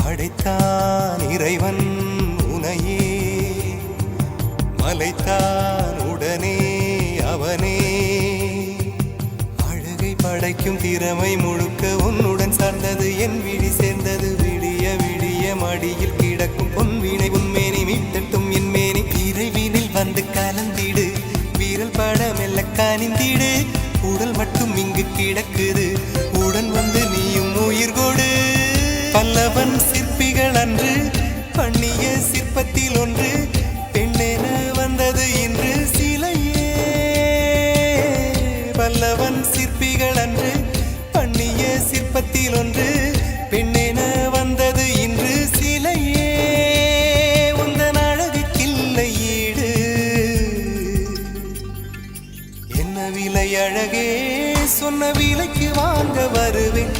படைத்தான் இறைவன் உனையே, மலைத்தான் உடனே அவனே. அழகை படைக்கும் திறமை முழுக்க உன்னுடன் சார்ந்தது, என் விழி சேர்ந்தது. விடிய விடிய மடியில் கிடக்கும் பொன்வினை உன்மேனி மீட்டட்டும் என் மேனி. இறைவினில் வந்து கலந்திடு, வீரல் பட மெல்ல காணிந்திடு. உடல் மட்டும் இங்கு கிடக்குது, உடன் வந்து நீயும் உயிர் கொடு. பல்லவன் சிற்பிகள் அன்று பண்ணிய சிற்பத்தில் ஒன்று, பெண்ணென வந்தது இன்று சிலையே. பல்லவன் சிற்பிகள் அன்று பண்ணிய சிற்பத்தில் ஒன்று, பெண்ணென வந்தது இன்று சிலையே. உந்தன் அழகுக்கில்லை ஈடு, என்ன விலை அழகே, சொன்ன விலைக்கு வாங்க வருவேன்.